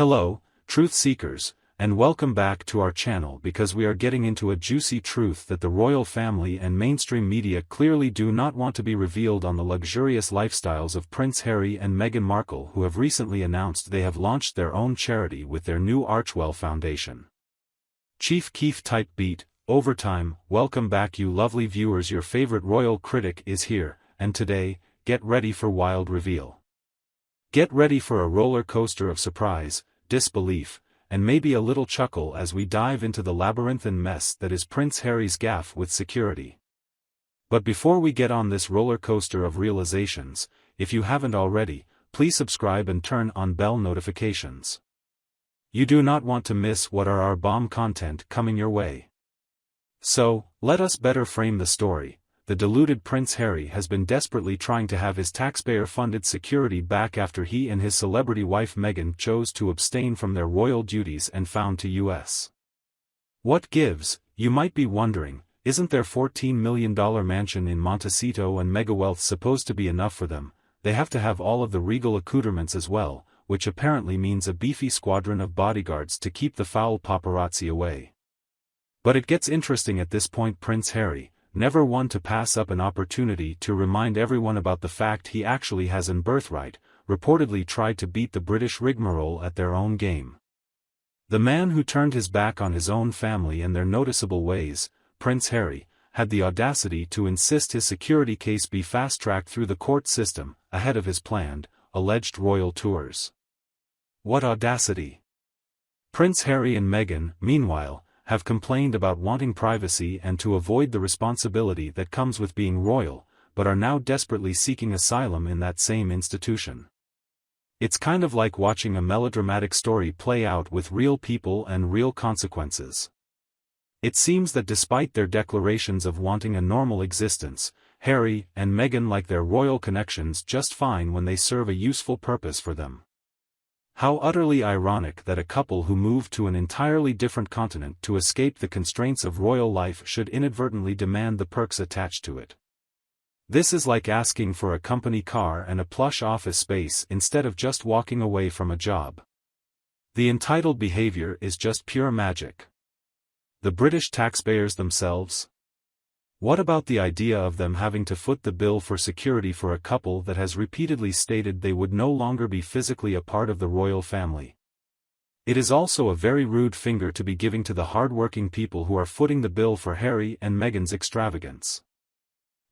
Hello, truth seekers, and welcome back to our channel because we are getting into a juicy truth that the royal family and mainstream media clearly do not want to be revealed on the luxurious lifestyles of Prince Harry and Meghan Markle, who have recently announced they have launched their own charity with their new Archewell Foundation. Chief Keef type beat, overtime. Welcome back you lovely viewers, your favorite royal critic is here, and today, get ready for wild reveal. Get ready for a roller coaster of surprise, disbelief, and maybe a little chuckle as we dive into the labyrinthine mess that is Prince Harry's gaffe with security. But before we get on this roller coaster of realizations, if you haven't already, please subscribe and turn on bell notifications. You do not want to miss what are our bomb content coming your way. So, let us better frame the story. The deluded Prince Harry has been desperately trying to have his taxpayer-funded security back after he and his celebrity wife Meghan chose to abstain from their royal duties and found to U.S. What gives, you might be wondering, isn't their $14 million mansion in Montecito and mega wealth supposed to be enough for them? They have to have all of the regal accoutrements as well, which apparently means a beefy squadron of bodyguards to keep the foul paparazzi away. But it gets interesting at this point. Prince Harry, never one to pass up an opportunity to remind everyone about the fact he actually has an birthright, reportedly tried to beat the British rigmarole at their own game. The man who turned his back on his own family and their noticeable ways, Prince Harry, had the audacity to insist his security case be fast-tracked through the court system, ahead of his planned, alleged royal tours. What audacity! Prince Harry and Meghan, meanwhile, have complained about wanting privacy and to avoid the responsibility that comes with being royal, but are now desperately seeking asylum in that same institution. It's kind of like watching a melodramatic story play out with real people and real consequences. It seems that despite their declarations of wanting a normal existence, Harry and Meghan like their royal connections just fine when they serve a useful purpose for them. How utterly ironic that a couple who moved to an entirely different continent to escape the constraints of royal life should inadvertently demand the perks attached to it. This is like asking for a company car and a plush office space instead of just walking away from a job. The entitled behavior is just pure magic. The British taxpayers themselves? What about the idea of them having to foot the bill for security for a couple that has repeatedly stated they would no longer be physically a part of the royal family? It is also a very rude finger to be giving to the hard-working people who are footing the bill for Harry and Meghan's extravagance.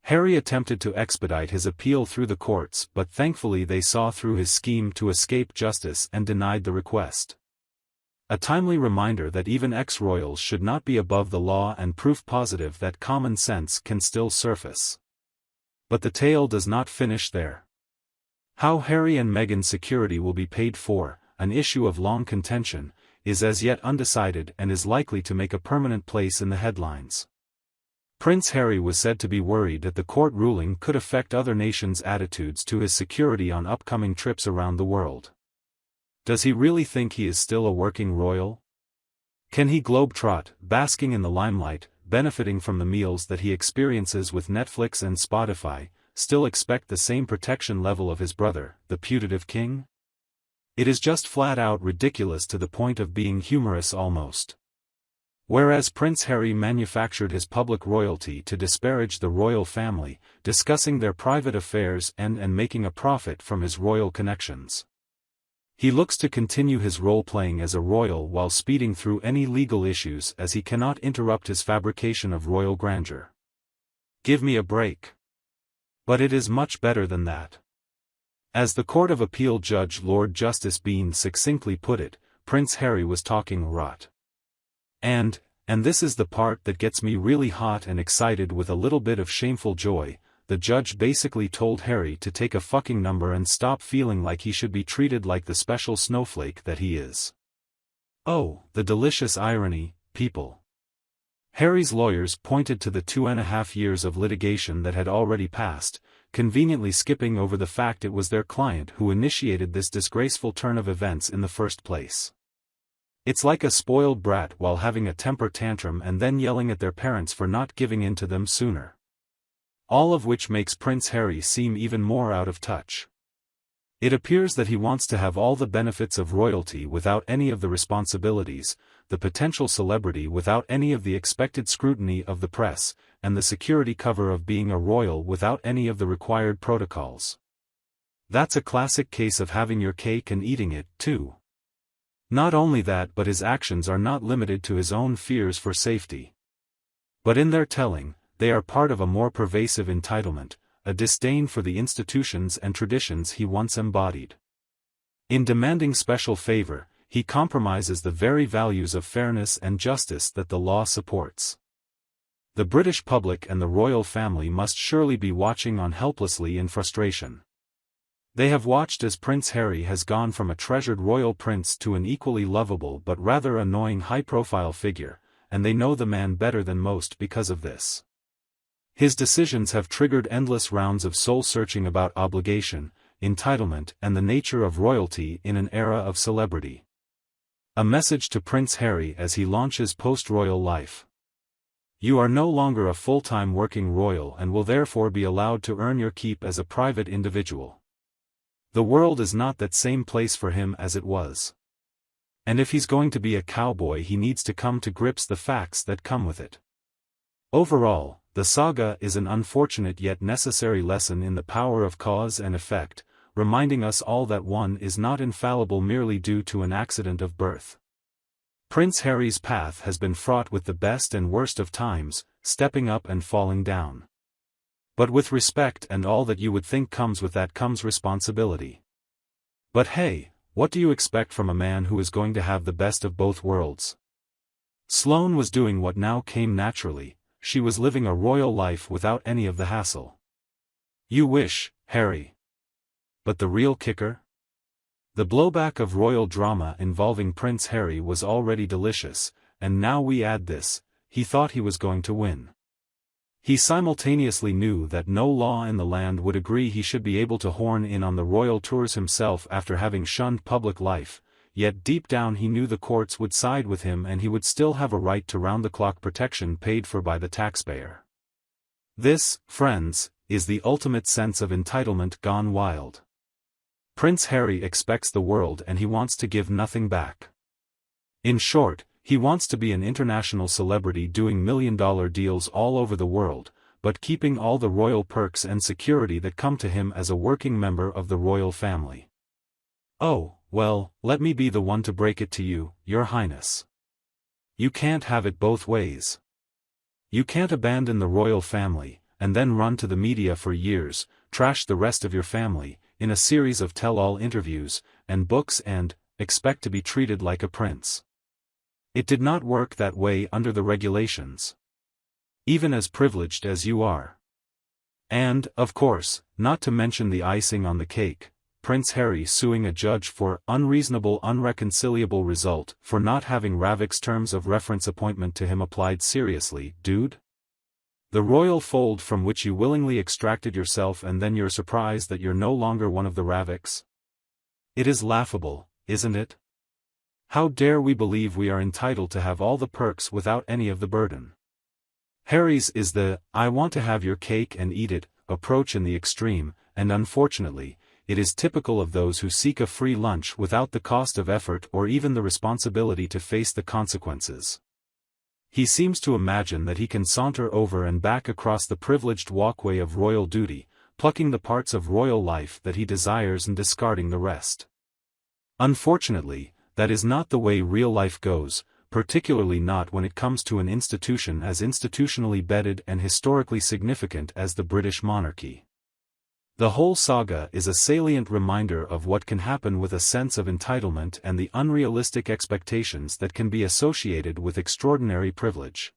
Harry attempted to expedite his appeal through the courts, but thankfully they saw through his scheme to escape justice and denied the request. A timely reminder that even ex-royals should not be above the law and proof positive that common sense can still surface. But the tale does not finish there. How Harry and Meghan's security will be paid for, an issue of long contention, is as yet undecided and is likely to make a permanent place in the headlines. Prince Harry was said to be worried that the court ruling could affect other nations' attitudes to his security on upcoming trips around the world. Does he really think he is still a working royal? Can he globetrot, basking in the limelight, benefiting from the meals that he experiences with Netflix and Spotify, still expect the same protection level of his brother, the putative king? It is just flat-out ridiculous to the point of being humorous almost. Whereas Prince Harry manufactured his public royalty to disparage the royal family, discussing their private affairs and making a profit from his royal connections. He looks to continue his role-playing as a royal while speeding through any legal issues as he cannot interrupt his fabrication of royal grandeur. Give me a break. But it is much better than that. As the Court of Appeal Judge Lord Justice Bean succinctly put it, Prince Harry was talking rot. And this is the part that gets me really hot and excited with a little bit of shameful joy. The judge basically told Harry to take a fucking number and stop feeling like he should be treated like the special snowflake that he is. Oh, the delicious irony, people. Harry's lawyers pointed to the 2.5 years of litigation that had already passed, conveniently skipping over the fact it was their client who initiated this disgraceful turn of events in the first place. It's like a spoiled brat while having a temper tantrum and then yelling at their parents for not giving in to them sooner. All of which makes Prince Harry seem even more out of touch. It appears that he wants to have all the benefits of royalty without any of the responsibilities, the potential celebrity without any of the expected scrutiny of the press, and the security cover of being a royal without any of the required protocols. That's a classic case of having your cake and eating it, too. Not only that, but his actions are not limited to his own fears for safety. But in their telling, they are part of a more pervasive entitlement, a disdain for the institutions and traditions he once embodied. In demanding special favor, he compromises the very values of fairness and justice that the law supports. The British public and the royal family must surely be watching on helplessly in frustration. They have watched as Prince Harry has gone from a treasured royal prince to an equally lovable but rather annoying high-profile figure, and they know the man better than most because of this. His decisions have triggered endless rounds of soul-searching about obligation, entitlement, and the nature of royalty in an era of celebrity. A message to Prince Harry as he launches post-royal life. You are no longer a full-time working royal and will therefore be allowed to earn your keep as a private individual. The world is not that same place for him as it was. And if he's going to be a cowboy, he needs to come to grips the facts that come with it. Overall, the saga is an unfortunate yet necessary lesson in the power of cause and effect, reminding us all that one is not infallible merely due to an accident of birth. Prince Harry's path has been fraught with the best and worst of times, stepping up and falling down. But with respect and all that you would think comes with that comes responsibility. But hey, what do you expect from a man who is going to have the best of both worlds? Sloane was doing what now came naturally. She was living a royal life without any of the hassle. You wish, Harry. But the real kicker? The blowback of royal drama involving Prince Harry was already delicious, and now we add this: he thought he was going to win. He simultaneously knew that no law in the land would agree he should be able to horn in on the royal tours himself after having shunned public life, yet deep down he knew the courts would side with him and he would still have a right to round-the-clock protection paid for by the taxpayer. This, friends, is the ultimate sense of entitlement gone wild. Prince Harry expects the world and he wants to give nothing back. In short, he wants to be an international celebrity doing million-dollar deals all over the world, but keeping all the royal perks and security that come to him as a working member of the royal family. Oh, well, let me be the one to break it to you, Your Highness. You can't have it both ways. You can't abandon the royal family, and then run to the media for years, trash the rest of your family, in a series of tell-all interviews, and books and, expect to be treated like a prince. It did not work that way under the regulations. Even as privileged as you are. And, of course, not to mention the icing on the cake, Prince Harry suing a judge for unreasonable unreconcilable result for not having Ravik's terms of reference appointment to him applied seriously, dude. The royal fold from which you willingly extracted yourself and then you're surprised that you're no longer one of the Raviks. It is laughable, isn't it? How dare we believe we are entitled to have all the perks without any of the burden? Harry's is the, I want to have your cake and eat it, approach in the extreme, and unfortunately, it is typical of those who seek a free lunch without the cost of effort or even the responsibility to face the consequences. He seems to imagine that he can saunter over and back across the privileged walkway of royal duty, plucking the parts of royal life that he desires and discarding the rest. Unfortunately, that is not the way real life goes, particularly not when it comes to an institution as institutionally bedded and historically significant as the British monarchy. The whole saga is a salient reminder of what can happen with a sense of entitlement and the unrealistic expectations that can be associated with extraordinary privilege.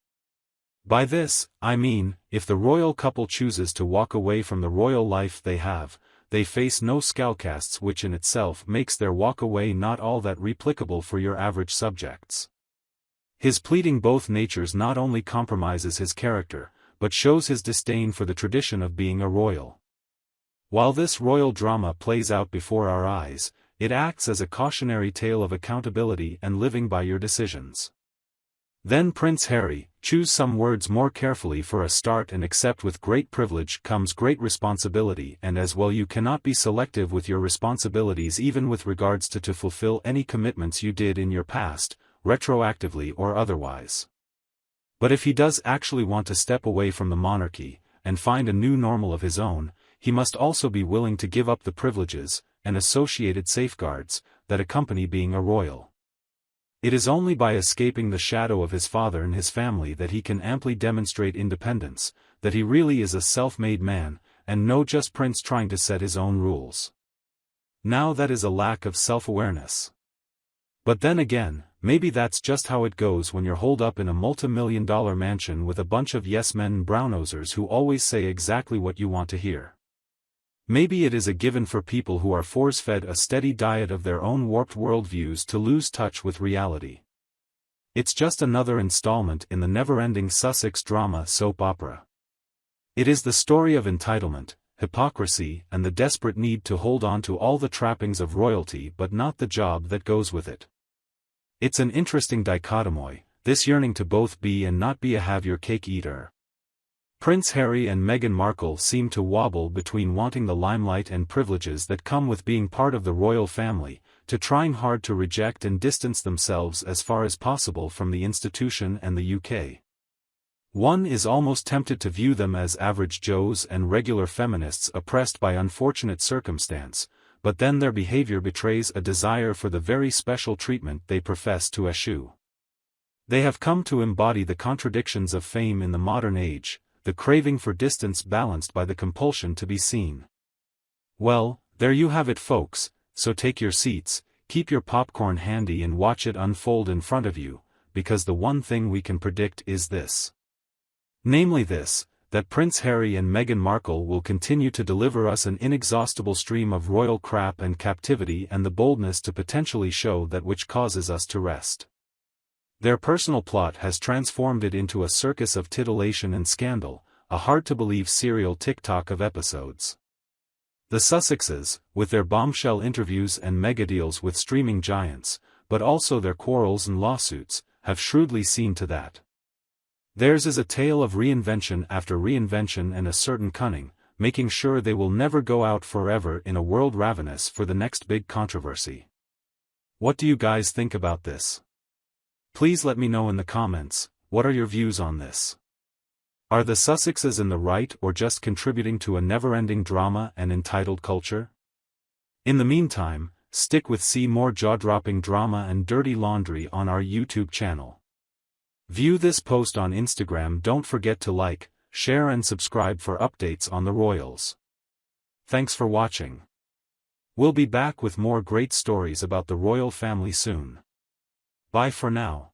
By this, I mean, if the royal couple chooses to walk away from the royal life they have, they face no scowcasts, which in itself makes their walk away not all that replicable for your average subjects. His pleading both natures not only compromises his character, but shows his disdain for the tradition of being a royal. While this royal drama plays out before our eyes, it acts as a cautionary tale of accountability and living by your decisions. Then Prince Harry, choose some words more carefully for a start and accept with great privilege comes great responsibility, and as well you cannot be selective with your responsibilities even with regards to fulfill any commitments you did in your past, retroactively or otherwise. But if he does actually want to step away from the monarchy, and find a new normal of his own, he must also be willing to give up the privileges, and associated safeguards, that accompany being a royal. It is only by escaping the shadow of his father and his family that he can amply demonstrate independence, that he really is a self-made man, and no just prince trying to set his own rules. Now that is a lack of self-awareness. But then again, maybe that's just how it goes when you're holed up in a multi-million-dollar mansion with a bunch of yes-men and brown-nosers who always say exactly what you want to hear. Maybe it is a given for people who are force-fed a steady diet of their own warped worldviews to lose touch with reality. It's just another installment in the never-ending Sussex drama soap opera. It is the story of entitlement, hypocrisy, and the desperate need to hold on to all the trappings of royalty but not the job that goes with it. It's an interesting dichotomy, this yearning to both be and not be a have-your-cake-eater. Prince Harry and Meghan Markle seem to wobble between wanting the limelight and privileges that come with being part of the royal family, to trying hard to reject and distance themselves as far as possible from the institution and the UK. One is almost tempted to view them as average Joes and regular feminists oppressed by unfortunate circumstance, but then their behavior betrays a desire for the very special treatment they profess to eschew. They have come to embody the contradictions of fame in the modern age, the craving for distance balanced by the compulsion to be seen. Well, there you have it folks, so take your seats, keep your popcorn handy and watch it unfold in front of you, because the one thing we can predict is this. Namely this, that Prince Harry and Meghan Markle will continue to deliver us an inexhaustible stream of royal crap and captivity and the boldness to potentially show that which causes us to rest. Their personal plot has transformed it into a circus of titillation and scandal, a hard-to-believe serial TikTok of episodes. The Sussexes, with their bombshell interviews and mega-deals with streaming giants, but also their quarrels and lawsuits, have shrewdly seen to that. Theirs is a tale of reinvention after reinvention and a certain cunning, making sure they will never go out forever in a world ravenous for the next big controversy. What do you guys think about this? Please let me know in the comments, what are your views on this? Are the Sussexes in the right or just contributing to a never-ending drama and entitled culture? In the meantime, stick with see more jaw-dropping drama and dirty laundry on our YouTube channel. View this post on Instagram. Don't forget to like, share and subscribe for updates on the royals. Thanks for watching. We'll be back with more great stories about the royal family soon. Bye for now.